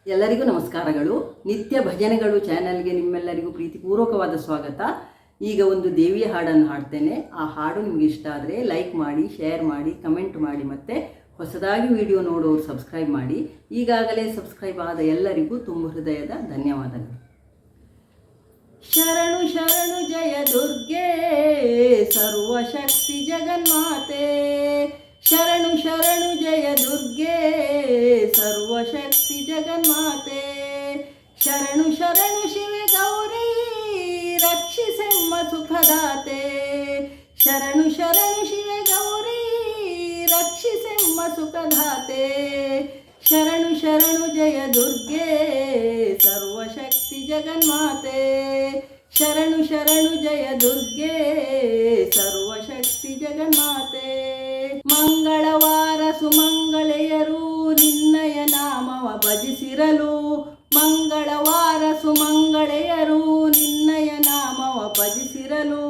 ಎಲ್ಲರಿಗೂ ನಮಸ್ಕಾರಗಳು. ನಿತ್ಯ ಭಜನೆಗಳು ಚಾನೆಲ್ಗೆ ನಿಮ್ಮೆಲ್ಲರಿಗೂ ಪ್ರೀತಿಪೂರ್ವಕವಾದ ಸ್ವಾಗತ. ಈಗ ಒಂದು ದೇವಿಯ ಹಾಡನ್ನು ಹಾಡ್ತೇನೆ. ಆ ಹಾಡು ನಿಮಗೆ ಇಷ್ಟ ಆದರೆ ಲೈಕ್ ಮಾಡಿ, ಶೇರ್ ಮಾಡಿ, ಕಮೆಂಟ್ ಮಾಡಿ, ಮತ್ತು ಹೊಸದಾಗಿ ವಿಡಿಯೋ ನೋಡೋರು ಸಬ್ಸ್ಕ್ರೈಬ್ ಮಾಡಿ. ಈಗಾಗಲೇ ಸಬ್ಸ್ಕ್ರೈಬ್ ಆದ ಎಲ್ಲರಿಗೂ ತುಂಬ ಹೃದಯದ ಧನ್ಯವಾದಗಳು. ಶರಣು ಶರಣು ಜಯ ದುರ್ಗೆ ಸರ್ವಶಕ್ತಿ ಜಗನ್ಮಾತೆ. ಶರಣು ಶರಣು ಜಯ ದುರ್ಗೆ ಸರ್ವಶಕ್ತಿ ಜಗನ್ಮಾತೆ. ಶರಣು ಶರಣು ಶಿವೆ ಗೌರಿ ರಕ್ಷಿಸೆಮ್ಮ ಸುಖದಾತೆ. ಶರಣು ಶರಣು ಶಿವೆ ಗೌರಿ ರಕ್ಷಿಸೆಮ್ಮ ಸುಖದಾತೆ. ಶರಣು ಶರಣು ಜಯ ದುರ್ಗೆ ಸರ್ವಶಕ್ತಿ ಜಗನ್ಮಾತೆ. ಶರಣು ಶರಣು ಜಯ ದುರ್ಗೆ ಸರ್ವಶಕ್ತಿ ಜಗನ್ಮಾತೆ. ಮಂಗಳವಾರ ಸುಮಂಗಳೆಯರು ನಿನ್ನಯ ನಾಮವ ಭಜಿಸಿರಲು. ಮಂಗಳವಾರ ಸುಮಂಗಳೆಯರು ನಿನ್ನಯ ನಾಮವ ಭಜಿಸಿರಲು.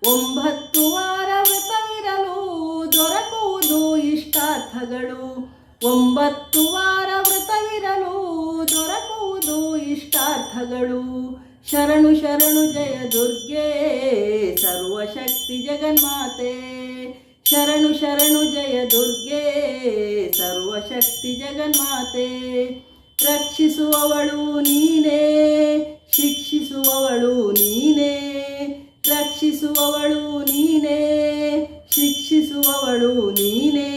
9 ವಾರ ವ್ರತವಿರಲು ದೊರಕುವುದು ಇಷ್ಟಾರ್ಥಗಳು. 9 ವಾರ ವ್ರತವಿರಲು ದೊರಕುವುದು ಇಷ್ಟಾರ್ಥಗಳು. ಶರಣು ಶರಣು ಜಯ ದುರ್ಗೆ ಸರ್ವಶಕ್ತಿ ಜಗನ್ಮಾತೆ. ಶರಣು ಶರಣು ಜಯ ದುರ್ಗೆ ಸರ್ವಶಕ್ತಿ ಜಗನ್ಮಾತೆ. ರಕ್ಷಿಸುವವಳು ನೀನೇ, ಶಿಕ್ಷಿಸುವವಳು ನೀನೇ. ರಕ್ಷಿಸುವವಳು ನೀನೇ, ಶಿಕ್ಷಿಸುವವಳು ನೀನೇ.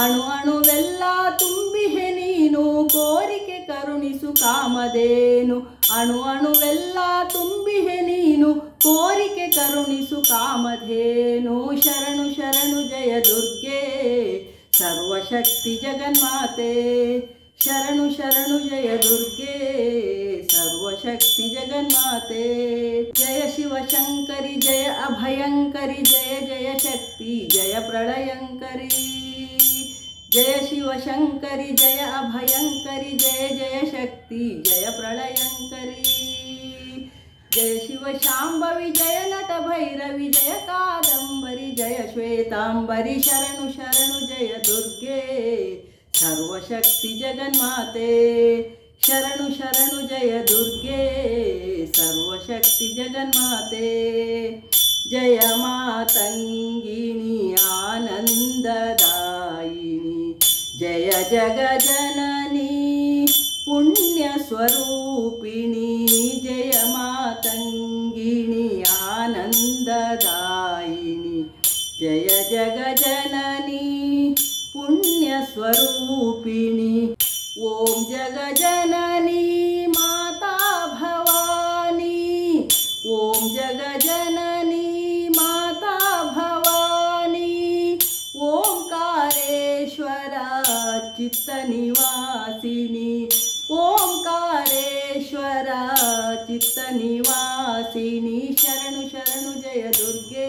ಅಣು ಅಣುವೆಲ್ಲ ತುಂಬಿಹೆ ನೀನು, ಕೋರಿಕೆ ಕರುಣಿಸು ಕಾಮಧೇನು. ಅಣು ಅಣುವೆಲ್ಲ ತುಂಬಿಹೆ ನೀನು, ಕೋರಿಕೆ ಕರುಣಿಸು ಕಾಮಧೇನು. ಶರಣು ಶರಣು ಜಯ ದುರ್ಗೆ ಸರ್ವಶಕ್ತಿ ಜಗನ್ಮಾತೆ. ಶರಣು ಶರಣು ಜಯ ದುರ್ಗೆ ಸರ್ವಶಕ್ತಿ ಜಗನ್ಮಾತೆ. ಜಯ ಶಿವಶಂಕರಿ ಜಯ ಅಭಯಂಕರಿ ಜಯ ಜಯ ಶಕ್ತಿ ಜಯ ಪ್ರಳಯಂಕರಿ. ಜಯ ಶಿವಶಂಕರಿ ಜಯ ಅಭಯಂಕರಿ ಜಯ ಜಯ ಶಕ್ತಿ ಜಯ ಪ್ರಳಯಂಕರಿ. ಜಯ ಶಿವ ಶಾಂಭವಿ ಜಯ ನಟ ಭೈರವಿ ಜಯ ಕಾದಂಬರಿ ಜಯ ಶ್ವೇತಾಂಬರಿ. ಶರಣು ಶರಣು ಜಯ ದುರ್ಗೆ ಸರ್ವಶಕ್ತಿ ಜಗನ್ಮಾತೆ. ಶರಣು ಶರಣು ಜಯ ದುರ್ಗೆ ಸರ್ವಶಕ್ತಿ ಜಗನ್ಮಾತೆ. ಜಯ ಮಾತಂಗಿನಿ ಆನಂದದಾಯಿನಿ ಜಯ ಜಗಜನನಿ ಪುಣ್ಯ ಸ್ವರೂಪಿಣಿ. ಜಯ ಮಾತಂಗಿನಿ ಆನಂದದಾಯಿನಿ ಜಯ ಜಗಜನನಿ ಪುಣ್ಯ ಸ್ವರೂಪಿಣಿ. ಓಂ ಜಗಜನನಿ ಮಾತಾ ಭವಾನಿ. ಓಂ ಜಗಜನನಿ ಮಾತಾ ಭವಾನಿ. ಓಂಕಾರೇಶ್ವರ ಚಿತ್ತ ನಿವಾಸಿನಿ. ಓಂಕಾರೇಶ್ವರ ಚಿತ್ತ ನಿವಾಸಿನಿ. ಶರಣು ಶರಣು ಜಯ ದುರ್ಗೆ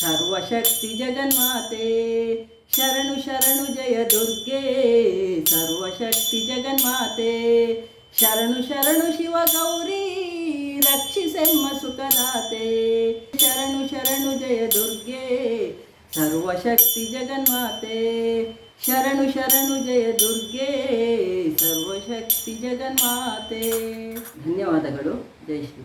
ಸರ್ವಶಕ್ತಿ ಜಗನ್ಮಾತೆ. ಶರಣು ಶರಣು ಜಯ ದುರ್ಗೆ ಸರ್ವಶಕ್ತಿ ಜಗನ್ಮಾತೆ. ಶರಣು ಶರಣು ಶಿವ ಗೌರಿ ರಕ್ಷಿಸೆಮ್ಮ ಸುಖದಾತೆ. ಶರಣು ಶರಣು ಜಯ ದುರ್ಗೆ ಸರ್ವಶಕ್ತಿ ಜಗನ್ಮಾತೆ. ಶರಣು ಶರಣು ಜಯ ದುರ್ಗೆ ಸರ್ವಶಕ್ತಿ ಜಗನ್ಮಾತೆ. ಧನ್ಯವಾದಗಳು. ಜೈ ಶ್ರೀ.